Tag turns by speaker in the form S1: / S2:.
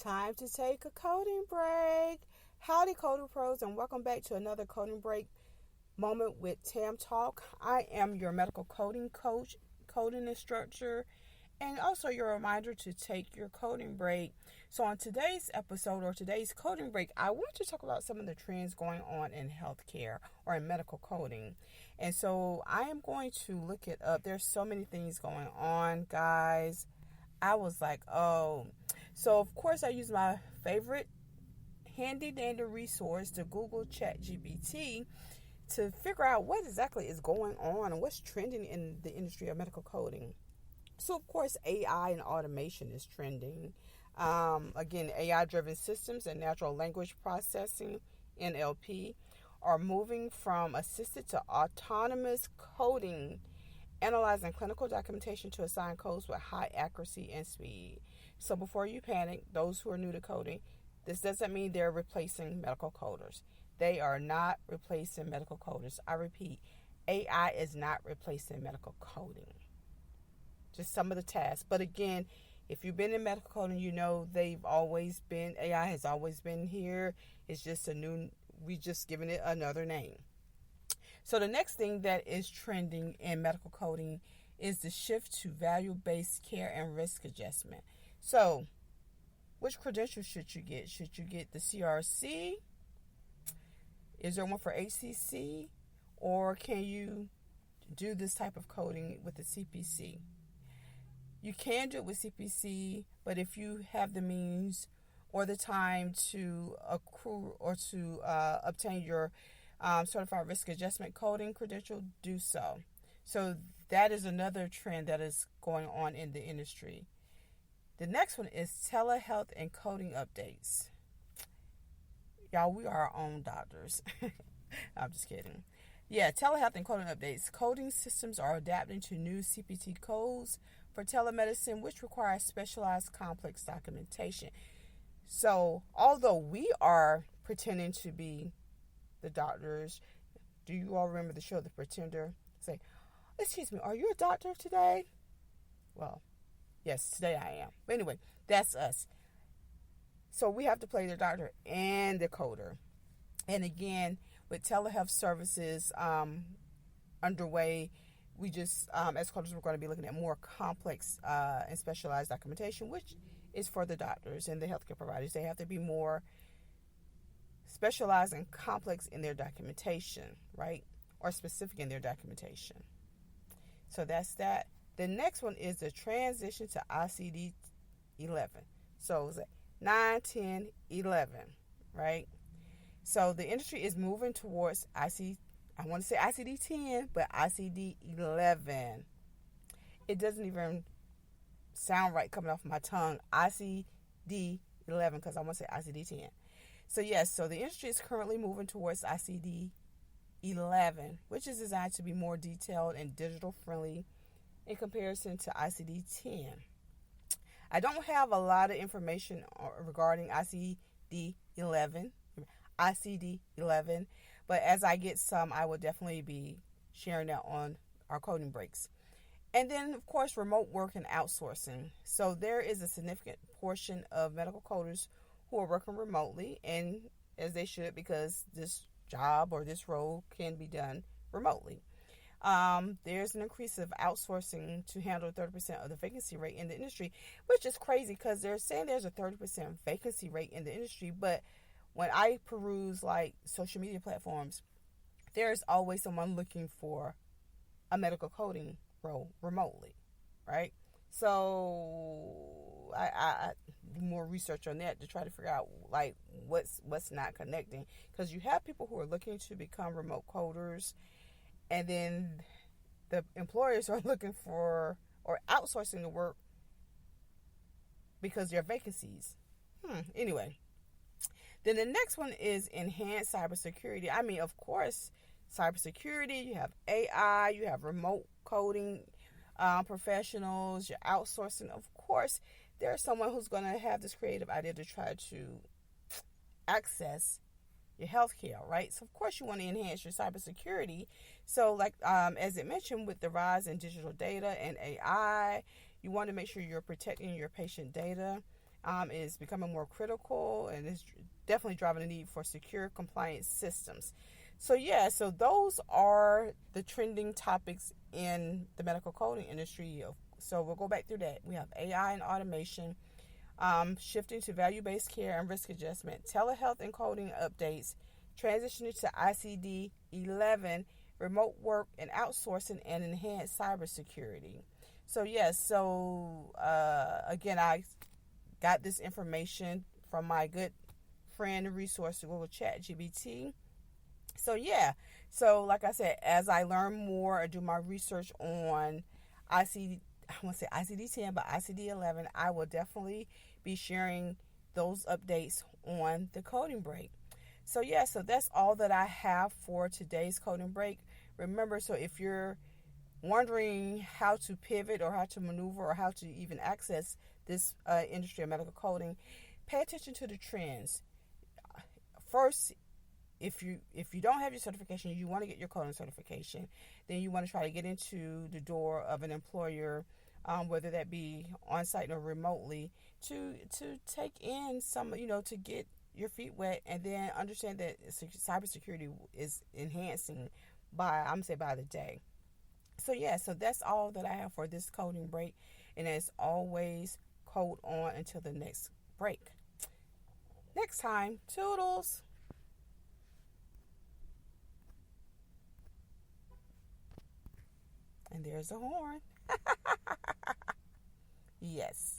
S1: Time to take a coding break. Howdy, coding pros, and welcome back to another coding break moment with Tam Talk. I am your medical coding coach, coding instructor, and also your reminder to take your coding break. So, on today's episode or today's coding break, I want to talk about some of the trends going on in healthcare or in medical coding. And so, I am going to look it up. There's so many things going on, guys. I was like, oh. So, of course, I use my favorite handy dandy resource, the Google ChatGPT, to figure out what exactly is going on and what's trending in the industry of medical coding. So, of course, AI and automation is trending. Again, AI-driven systems and natural language processing, NLP, are moving from assisted to autonomous coding, analyzing clinical documentation to assign codes with high accuracy and speed. So before you panic, those who are new to coding, this doesn't mean they're replacing medical coders. They are not replacing medical coders. I repeat, AI is not replacing medical coding. Just some of the tasks. But again, if you've been in medical coding, you know AI has always been here. It's just we just given it another name. So the next thing that is trending in medical coding is the shift to value-based care and risk adjustment. So, which credentials should you get? Should you get the CRC? Is there one for HCC? Or can you do this type of coding with the CPC? You can do it with CPC, but if you have the means or the time to accrue or to obtain your certified risk adjustment coding credential, do so. So that is another trend that is going on in the industry. The next one is telehealth and coding updates. Y'all, we are our own doctors. I'm just kidding. Yeah, telehealth and coding updates. Coding systems are adapting to new CPT codes for telemedicine, which require specialized complex documentation. So, although we are pretending to be the doctors, do you all remember the show The Pretender? Say, excuse me, are you a doctor today? Well, yes, today I am. But anyway, that's us. So we have to play the doctor and the coder. And again, with telehealth services underway, we just, as coders, we're going to be looking at more complex and specialized documentation, which is for the doctors and the healthcare providers. They have to be more specialized and complex in their documentation, right? Or specific in their documentation. So that's that. The next one is the transition to ICD 11. So it's 9, 10, 11, right? So the industry is moving towards I want to say ICD 10, but ICD 11. It doesn't even sound right coming off my tongue. ICD 11, because I want to say ICD 10. So yes, so the industry is currently moving towards ICD 11, which is designed to be more detailed and digital friendly in comparison to ICD 10. I don't have a lot of information regarding ICD 11, but as I get some, I will definitely be sharing that on our coding breaks. And then, of course, remote work and outsourcing. So there is a significant portion of medical coders who are working remotely, and as they should, because this job or this role can be done remotely. There's an increase of outsourcing to handle 30% of the vacancy rate in the industry, which is crazy because they're saying there's a 30% vacancy rate in the industry, but when I peruse like social media platforms, there's always someone looking for a medical coding role remotely, right? So I do more research on that to try to figure out like what's not connecting, because you have people who are looking to become remote coders, and then the employers are looking for or outsourcing the work because there are vacancies. Anyway, then the next one is enhanced cybersecurity. I mean, of course, cybersecurity, you have AI, you have remote coding professionals, you're outsourcing. Of course, there's someone who's going to have this creative idea to try to access your healthcare, right? So, of course, you want to enhance your cybersecurity. So, like as it mentioned, with the rise in digital data and AI, you want to make sure you're protecting your patient data is becoming more critical, and is definitely driving the need for secure compliance systems. So yeah, so those are the trending topics in the medical coding industry. So we'll go back through that. We have AI and automation, shifting to value-based care and risk adjustment, telehealth and coding updates, transitioning to ICD 11, remote work and outsourcing, and enhanced cybersecurity. So yes, again, I got this information from my good friend and resource Google ChatGPT. So yeah, so like I said, as I learn more or do my research on ICD, I want to say ICD 10, but ICD 11, I will definitely be sharing those updates on the coding break. So yeah, so that's all that I have for today's coding break. Remember, so if you're wondering how to pivot or how to maneuver or how to even access this industry of medical coding, pay attention to the trends. First, if you don't have your certification, you want to get your coding certification, then you want to try to get into the door of an employer, whether that be on site or remotely, to take in some, to get your feet wet, and then understand that cybersecurity is enhancing by the day. So yeah, so that's all that I have for this coding break, and as always, code on until the next break. Next time, toodles. And there's a horn. Yes.